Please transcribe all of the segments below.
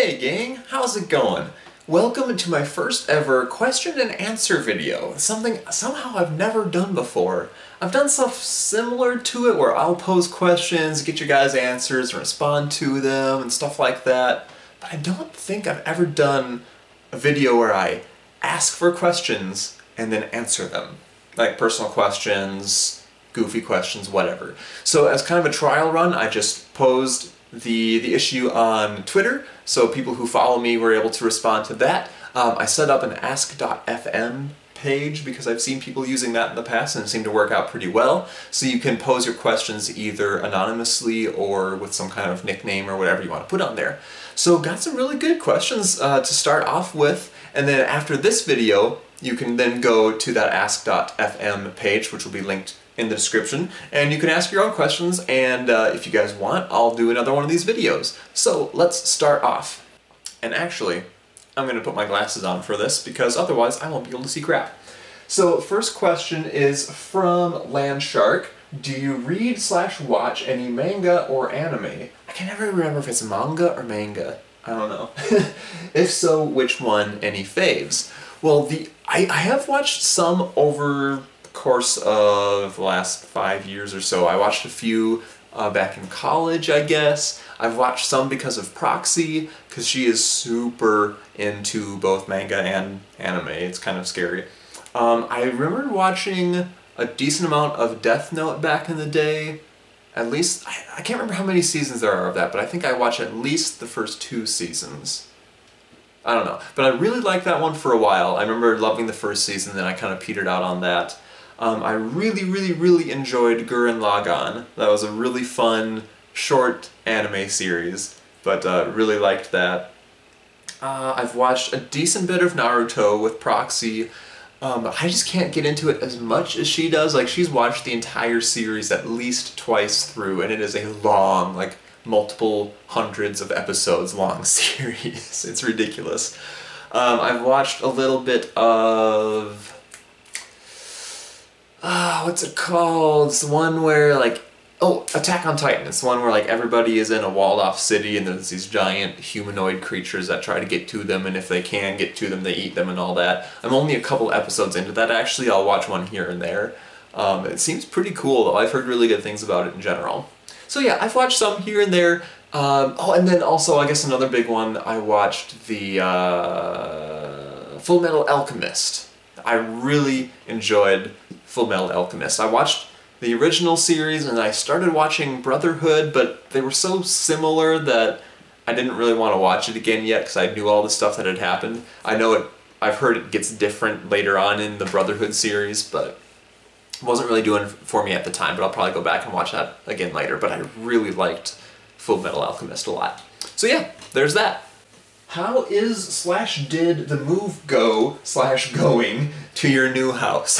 Hey gang, how's it going? Welcome to my first ever question and answer video. Something somehow I've never done before. I've done stuff similar to it where I'll pose questions, get your guys' answers, and respond to them and stuff like that. But I don't think I've ever done a video where I ask for questions and then answer them. Like personal questions, goofy questions, whatever. So as kind of a trial run, I just posed the issue on Twitter, so people who follow me were able to respond to that. I set up an ask.fm page because I've seen people using that in the past and it seemed to work out pretty well. So you can pose your questions either anonymously or with some kind of nickname or whatever you want to put on there. So got some really good questions to start off with, and then after this video you can then go to that ask.fm page, which will be linked in the description, and you can ask your own questions, and if you guys want, I'll do another one of these videos. So let's start off. And actually, I'm going to put my glasses on for this because otherwise I won't be able to see crap. So first question is from Landshark. Do you read/watch any manga or anime? I can never remember if it's manga or manga. I don't know. If so, which one? Any faves? Well, I have watched some over course of the last 5 years or so. I watched a few back in college, I guess. I've watched some because of Proxy, because she is super into both manga and anime. It's kind of scary. I remember watching a decent amount of Death Note back in the day. At least, I can't remember how many seasons there are of that, but I think I watched at least the first 2 seasons. I don't know. But I really liked that one for a while. I remember loving the first season, then I kind of petered out on that. I really enjoyed Gurren Lagann. That was a really fun, short anime series, but really liked that. I've watched a decent bit of Naruto with Proxy, but I just can't get into it as much as she does. Like, she's watched the entire series at least twice through, and it is a long, like, multiple hundreds of episodes long series. It's ridiculous. I've watched a little bit of... what's it called? It's the one where, like, oh, Attack on Titan. It's the one where, like, everybody is in a walled-off city and there's these giant humanoid creatures that try to get to them, and if they can get to them, they eat them and all that. I'm only a couple episodes into that, actually. I'll watch one here and there. It seems pretty cool, though. I've heard really good things about it in general. So yeah, I've watched some here and there. Oh, and then also, I guess another big one, I watched the Full Metal Alchemist. I really enjoyed Full Metal Alchemist. I watched the original series and I started watching Brotherhood, but they were so similar that I didn't really want to watch it again yet because I knew all the stuff that had happened. I've heard it gets different later on in the Brotherhood series, but it wasn't really doing it for me at the time, but I'll probably go back and watch that again later. But I really liked Full Metal Alchemist a lot. So yeah, there's that. How is/did the move go/going to your new house?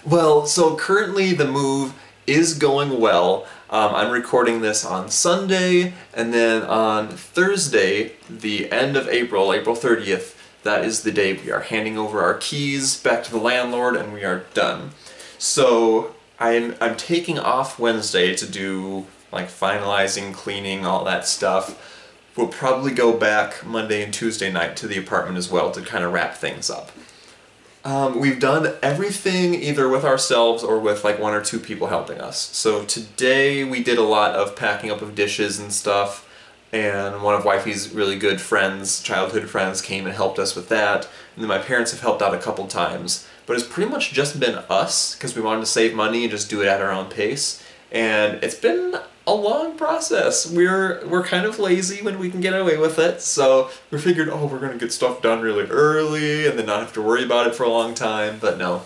Well, so currently the move is going well. I'm recording this on Sunday, and then on Thursday, the end of April, April 30th, that is the day we are handing over our keys back to the landlord and we are done. So I'm taking off Wednesday to do like finalizing, cleaning, all that stuff. We'll probably go back Monday and Tuesday night to the apartment as well to kind of wrap things up. We've done everything either with ourselves or with like 1 or 2 people helping us. So today we did a lot of packing up of dishes and stuff, and one of Wifey's really good friends, childhood friends, came and helped us with that. And then my parents have helped out a couple times. But it's pretty much just been us, because we wanted to save money and just do it at our own pace. And it's been a long process. We're kind of lazy when we can get away with it, so we figured, oh, we're gonna get stuff done really early and then not have to worry about it for a long time, but no.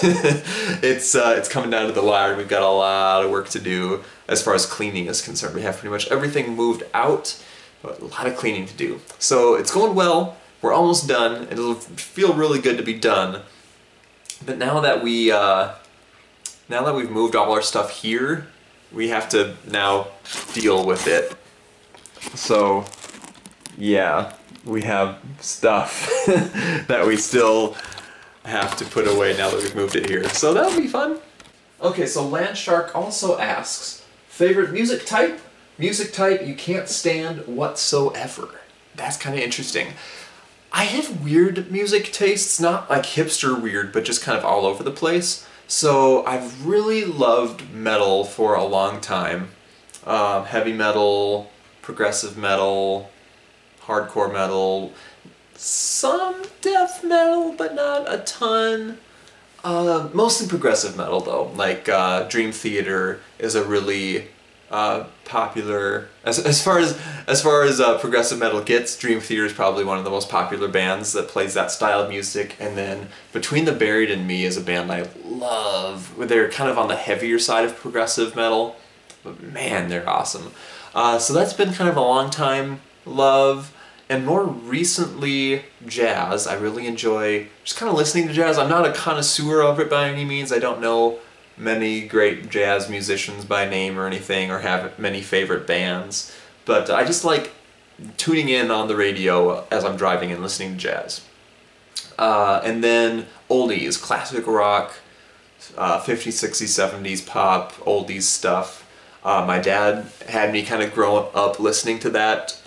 It's coming down to the wire. We've got a lot of work to do as far as cleaning is concerned. We have pretty much everything moved out, but a lot of cleaning to do. So it's going well. We're almost done. It'll feel really good to be done. But now that we've moved all our stuff here, we have to now deal with it. So, yeah, we have stuff that we still have to put away now that we've moved it here. So that'll be fun. Okay, so Landshark also asks, favorite music type? Music type you can't stand whatsoever. that's kind of interesting. I have weird music tastes, not like hipster weird, but just kind of all over the place. So I've really loved metal for a long time. Heavy metal, progressive metal, hardcore metal, some death metal, but not a ton. Mostly progressive metal though, like Dream Theater is a really popular, as far as progressive metal gets. Dream Theater is probably one of the most popular bands that plays that style of music. And then Between the Buried and Me is a band I love. They're kind of on the heavier side of progressive metal, but man, they're awesome. So that's been kind of a long time love. And more recently, jazz. I really enjoy just kind of listening to jazz. I'm not a connoisseur of it by any means. I don't know many great jazz musicians by name or anything, or have many favorite bands. But I just like tuning in on the radio as I'm driving and listening to jazz. And then oldies, classic rock, 50s, 60s, 70s pop, oldies stuff. My dad had me kind of grow up listening to that.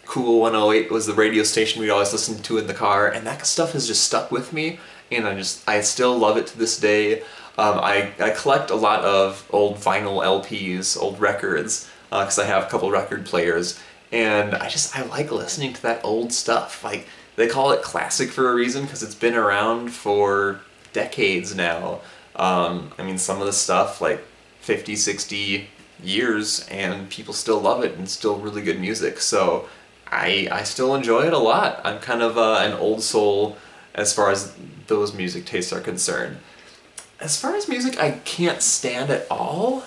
Cool 108 was the radio station we'd always listen to in the car, and that stuff has just stuck with me, and I still love it to this day. I collect a lot of old vinyl LPs, old records, because I have a couple record players, and I like listening to that old stuff. Like, they call it classic for a reason, because it's been around for decades now. I mean, some of the stuff, like 50, 60 years, and people still love it, and still really good music, so I still enjoy it a lot. I'm kind of an old soul as far as those music tastes are concerned. As far as music I can't stand at all,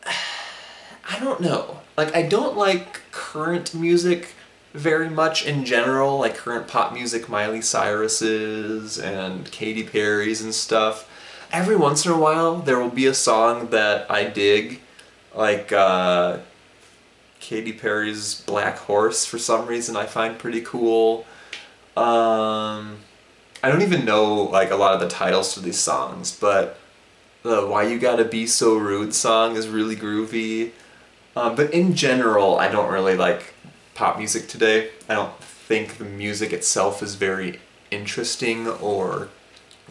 I don't know. Like, I don't like current music very much in general, like current pop music, Miley Cyrus's and Katy Perry's and stuff. Every once in a while there will be a song that I dig, like Katy Perry's Black Horse, for some reason I find pretty cool. I don't even know like a lot of the titles to these songs, but the Why You Gotta Be So Rude song is really groovy. But in general, I don't really like pop music today. I don't think the music itself is very interesting or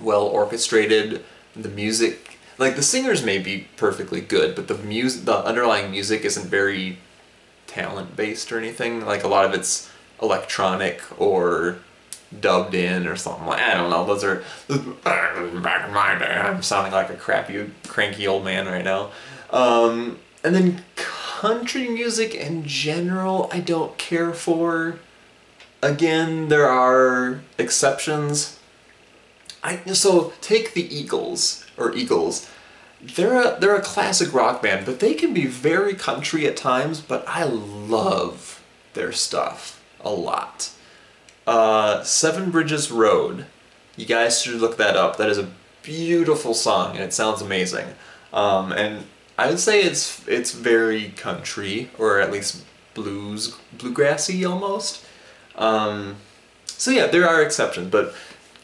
well orchestrated. The music, like the singers may be perfectly good, but the underlying music isn't very talent-based or anything. Like, a lot of it's electronic or dubbed in or something. Like, I don't know, those are back in my day. I'm sounding like a cranky old man right now. And then country music in general I don't care for. Again, there are exceptions. So take the Eagles. They're a classic rock band, but they can be very country at times, but I love their stuff a lot. Seven Bridges Road. You guys should look that up. That is a beautiful song, and it sounds amazing. And I would say it's very country, or at least bluegrassy almost. So yeah, there are exceptions, but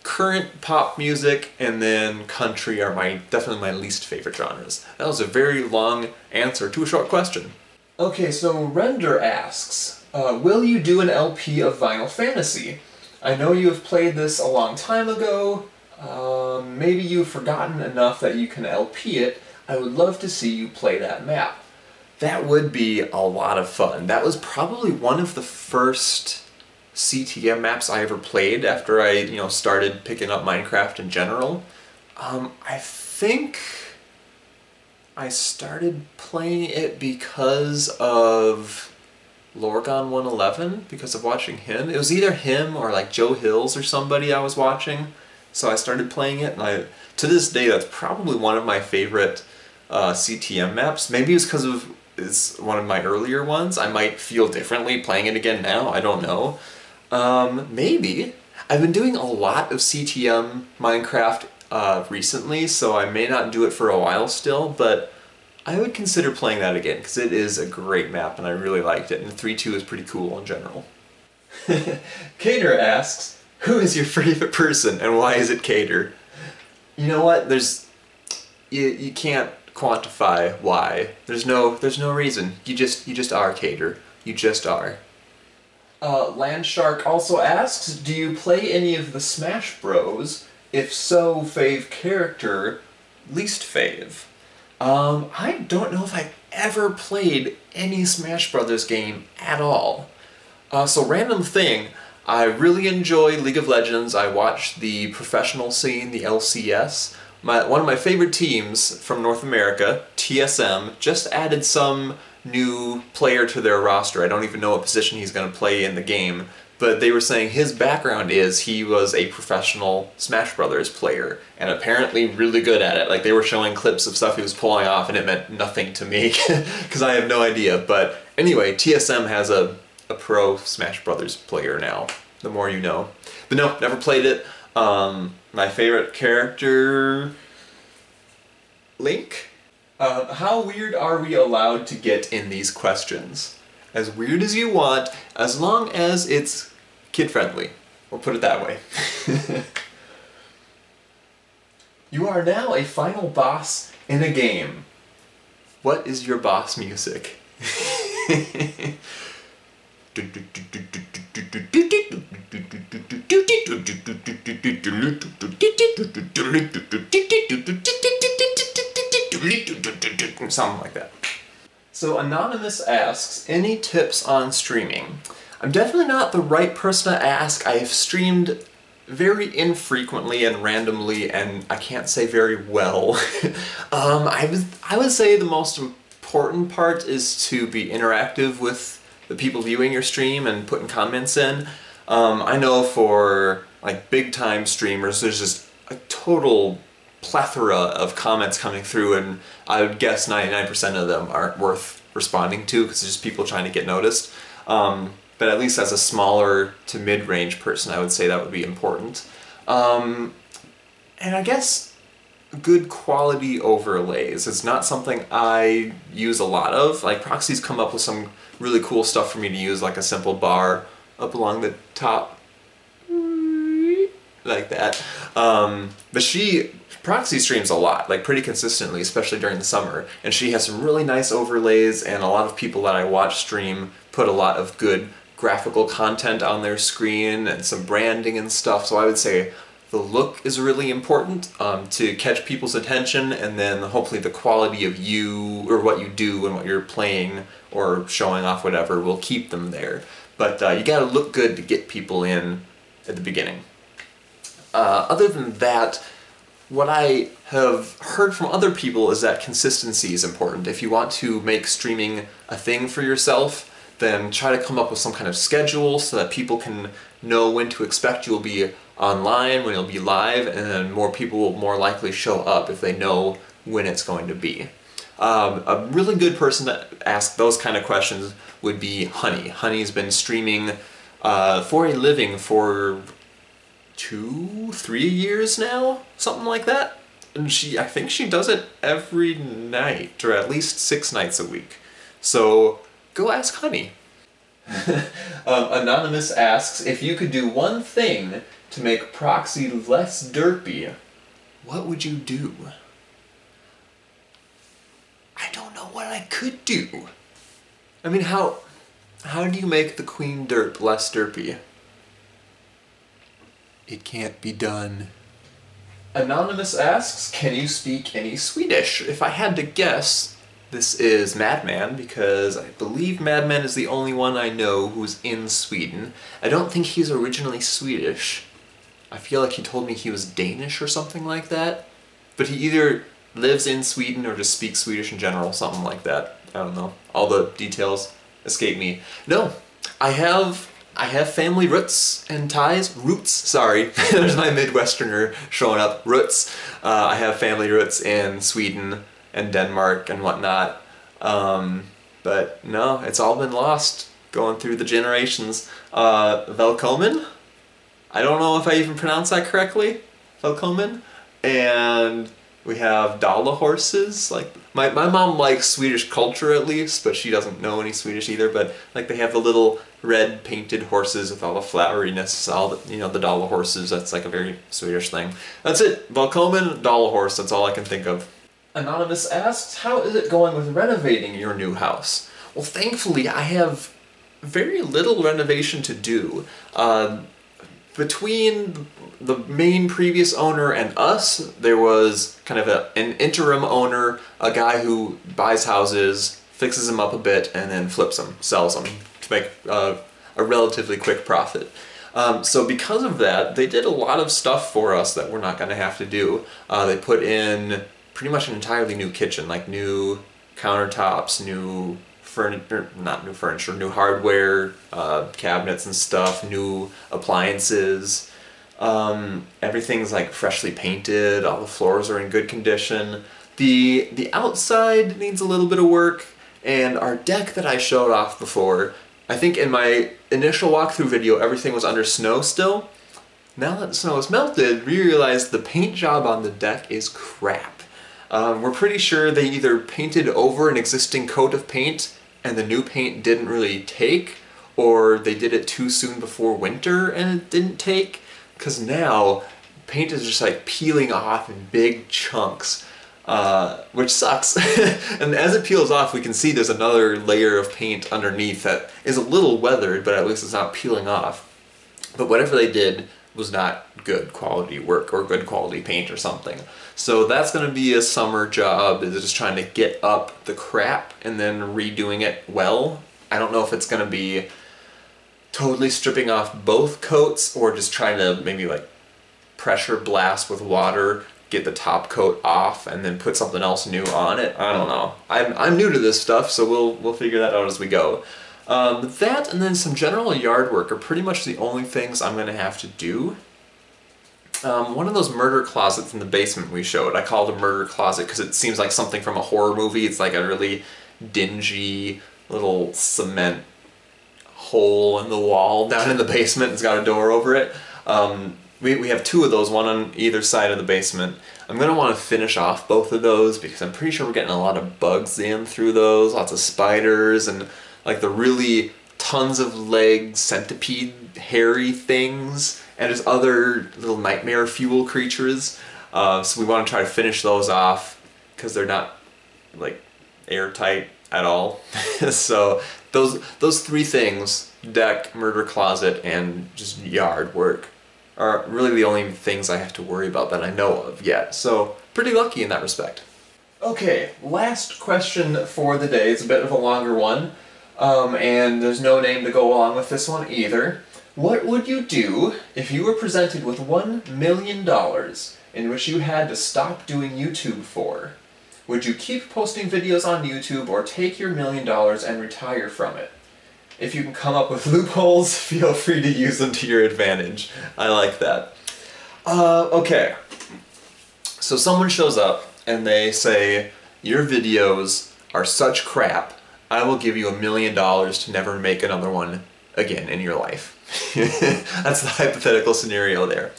current pop music and then country are definitely my least favorite genres. That was a very long answer to a short question. Okay, so Render asks, will you do an LP of Vinyl Fantasy? I know you have played this a long time ago. Maybe you've forgotten enough that you can LP it. I would love to see you play that map. That would be a lot of fun. That was probably one of the first CTM maps I ever played after I, started picking up Minecraft in general. I think I started playing it because of Lorgon111, because of watching him. It was either him or like Joe Hills or somebody I was watching, so I started playing it, and to this day that's probably one of my favorite CTM maps. Maybe it's because it's one of my earlier ones. I might feel differently playing it again now, I don't know. Maybe. I've been doing a lot of CTM Minecraft recently, so I may not do it for a while still, but I would consider playing that again, because it is a great map and I really liked it, and 3.2 is pretty cool in general. Cater asks, who is your favorite person and why is it Cater? You know what, you can't quantify why. There's no reason. You just are Cater. You just are. Landshark also asks, do you play any of the Smash Bros? If so, fave character, least fave. I don't know if I've ever played any Smash Brothers game at all. So random thing, I really enjoy League of Legends. I watch the professional scene, the LCS. One of my favorite teams from North America, TSM, just added some new player to their roster. I don't even know what position he's going to play in the game, but they were saying his background is he was a professional Smash Brothers player, and apparently really good at it. Like, they were showing clips of stuff he was pulling off, and it meant nothing to me, because I have no idea. But anyway, TSM has a pro Smash Brothers player now, the more you know. But no, never played it. My favorite character... Link? How weird are we allowed to get in these questions? As weird as you want, as long as it's kid-friendly. We'll put it that way. You are now a final boss in a game. What is your boss music? Something like that. So Anonymous asks, any tips on streaming? I'm definitely not the right person to ask. I have streamed very infrequently and randomly, and I can't say very well. I would say the most important part is to be interactive with the people viewing your stream and putting comments in. I know for like big time streamers, there's just a total plethora of comments coming through, and I would guess 99% of them aren't worth responding to because it's just people trying to get noticed. But at least as a smaller to mid-range person, I would say that would be important. And I guess good quality overlays. It's not something I use a lot of. Like, Proxy's come up with some really cool stuff for me to use, like a simple bar up along the top, like that. But Proxy streams a lot, like pretty consistently, especially during the summer, and she has some really nice overlays, and a lot of people that I watch stream put a lot of good graphical content on their screen and some branding and stuff. So I would say the look is really important to catch people's attention, and then hopefully the quality of you or what you do and what you're playing or showing off whatever will keep them there. But you gotta look good to get people in at the beginning. Other than that, what I have heard from other people is that consistency is important. If you want to make streaming a thing for yourself, then try to come up with some kind of schedule so that people can know when to expect you'll be online, when you'll be live, and then more people will more likely show up if they know when it's going to be. A really good person to ask those kind of questions would be Honey. Honey's been streaming for a living for 2-3 years now, something like that. And I think she does it every night, or at least 6 nights a week. So go ask Honey. Anonymous asks, if you could do one thing to make Proxy less derpy, what would you do? I don't know what I could do. I mean, how do you make the Queen Derp less derpy? It can't be done. Anonymous asks, can you speak any Swedish? If I had to guess, this is Madman, because I believe Madman is the only one I know who's in Sweden. I don't think he's originally Swedish. I feel like he told me he was Danish or something like that. But he either lives in Sweden or just speaks Swedish in general, something like that. I don't know. All the details escape me. No, I have family roots and ties. Roots, sorry. There's my Midwesterner showing up. Roots. I have family roots in Sweden and Denmark and whatnot. But no, it's all been lost going through the generations. Velkommen? I don't know if I even pronounced that correctly. Velkommen? And we have Dala horses. Like my mom likes Swedish culture at least, but she doesn't know any Swedish either. But like they have the little red painted horses with all the floweriness, all the, you know, the Dala horses. That's like a very Swedish thing. That's it. Velkommen, Dala horse. That's all I can think of. Anonymous asks, how is it going with renovating your new house? Well, thankfully I have very little renovation to do. Between the main previous owner and us, there was kind of an interim owner, a guy who buys houses, fixes them up a bit, and then flips them, sells them to make a relatively quick profit. So because of that, they did a lot of stuff for us that we're not going to have to do. They put in pretty much an entirely new kitchen, like new countertops, new new hardware, cabinets and stuff, new appliances. Everything's like freshly painted, all the floors are in good condition. The outside needs a little bit of work, and our deck that I showed off before, I think in my initial walkthrough video everything was under snow still. Now that the snow is melted, we realized the paint job on the deck is crap. We're pretty sure they either painted over an existing coat of paint and the new paint didn't really take, or they did it too soon before winter and it didn't take, because now paint is just like peeling off in big chunks, which sucks. And as it peels off, we can see there's another layer of paint underneath that is a little weathered, but at least it's not peeling off. But whatever they did was not good quality work or good quality paint or something. So that's going to be a summer job, is just trying to get up the crap and then redoing it well. I don't know if it's going to be totally stripping off both coats or just trying to maybe like pressure blast with water, get the top coat off and then put something else new on it. I don't know. I'm new to this stuff, so we'll figure that out as we go. That and then some general yard work are pretty much the only things I'm going to have to do. One of those murder closets in the basement we showed, I called it a murder closet because it seems like something from a horror movie. It's like a really dingy little cement hole in the wall down in the basement. It's got a door over it. We have two of those, one on either side of the basement. I'm going to want to finish off both of those because I'm pretty sure we're getting a lot of bugs in through those, lots of spiders and like the really tons of legs, centipede, hairy things, and just other little nightmare fuel creatures. So we want to try to finish those off because they're not like airtight at all. So those three things, deck, murder closet, and just yard work, are really the only things I have to worry about that I know of yet. So pretty lucky in that respect. Okay, last question for the day. It's a bit of a longer one. And there's no name to go along with this one either. What would you do if you were presented with $1 million in which you had to stop doing YouTube for? Would you keep posting videos on YouTube or take your $1 million and retire from it? If you can come up with loopholes, feel free to use them to your advantage. I like that. Okay. So someone shows up and they say, your videos are such crap, I will give you $1 million to never make another one again in your life. That's the hypothetical scenario there.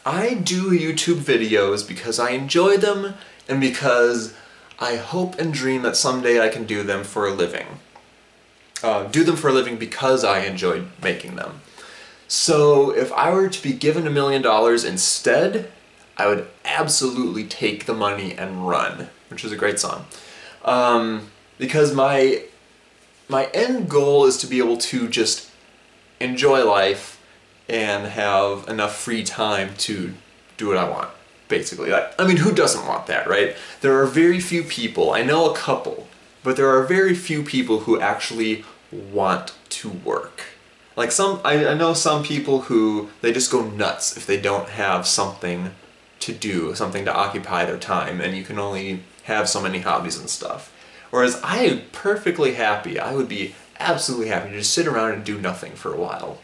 I do YouTube videos because I enjoy them and because I hope and dream that someday I can do them for a living. Do them for a living because I enjoy making them. So if I were to be given $1 million instead, I would absolutely take the money and run, which is a great song. Because my end goal is to be able to just enjoy life and have enough free time to do what I want, basically. I mean, who doesn't want that, right? There are very few people, I know a couple, but there are very few people who actually want to work. Like I know some people who, they just go nuts if they don't have something to do, something to occupy their time, and you can only have so many hobbies and stuff. Whereas I am perfectly happy, I would be absolutely happy to just sit around and do nothing for a while.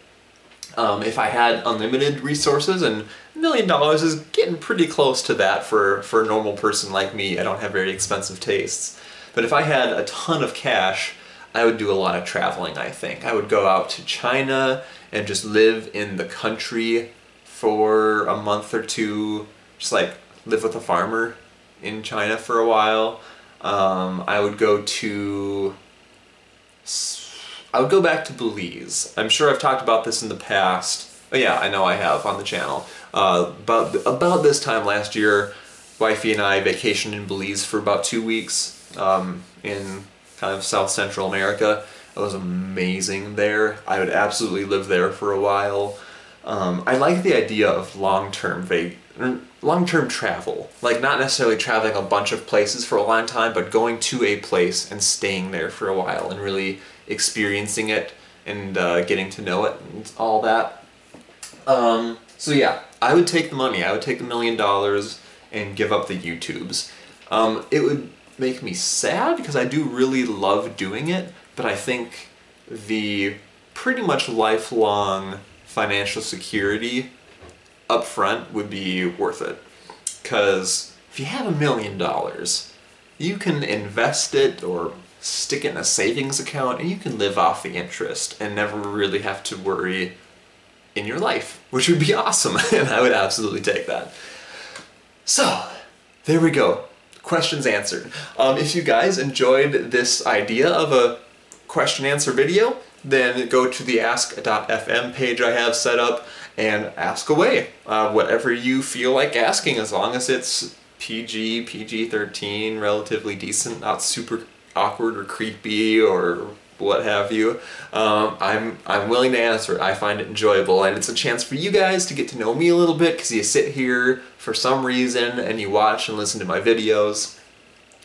If I had unlimited resources, and $1 million is getting pretty close to that for a normal person like me. I don't have very expensive tastes. But if I had a ton of cash, I would do a lot of traveling, I think. I would go out to China and just live in the country for a month or two, just like live with a farmer in China for a while. I would go back to Belize. I'm sure I've talked about this in the past. Oh yeah, I know I have on the channel. About this time last year, wifey and I vacationed in Belize for about 2 weeks in kind of South Central America. It was amazing there. I would absolutely live there for a while. I like the idea of long-term travel. Like, not necessarily traveling a bunch of places for a long time, but going to a place and staying there for a while and really experiencing it and getting to know it and all that. So yeah, I would take the money. I would take $1 million and give up the YouTubes. It would make me sad because I do really love doing it, but I think the pretty much lifelong financial security up front would be worth it. Because if you have $1 million, you can invest it or stick it in a savings account and you can live off the interest and never really have to worry in your life, which would be awesome, and I would absolutely take that. So, there we go. Questions answered. If you guys enjoyed this idea of a question answer video, then go to the ask.fm page I have set up and ask away. Whatever you feel like asking, as long as it's PG, PG-13, relatively decent, not super awkward or creepy or what have you. I'm willing to answer it. I find it enjoyable, and it's a chance for you guys to get to know me a little bit, because you sit here for some reason and you watch and listen to my videos.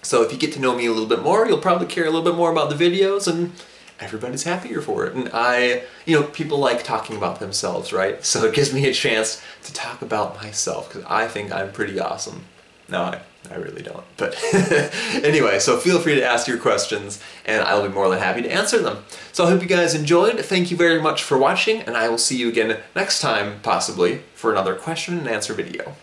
So if you get to know me a little bit more, you'll probably care a little bit more about the videos, and everybody's happier for it. And people like talking about themselves, right? So it gives me a chance to talk about myself, because I think I'm pretty awesome. No, I really don't. But anyway, so feel free to ask your questions, and I'll be more than happy to answer them. So I hope you guys enjoyed. Thank you very much for watching, and I will see you again next time, possibly, for another question and answer video.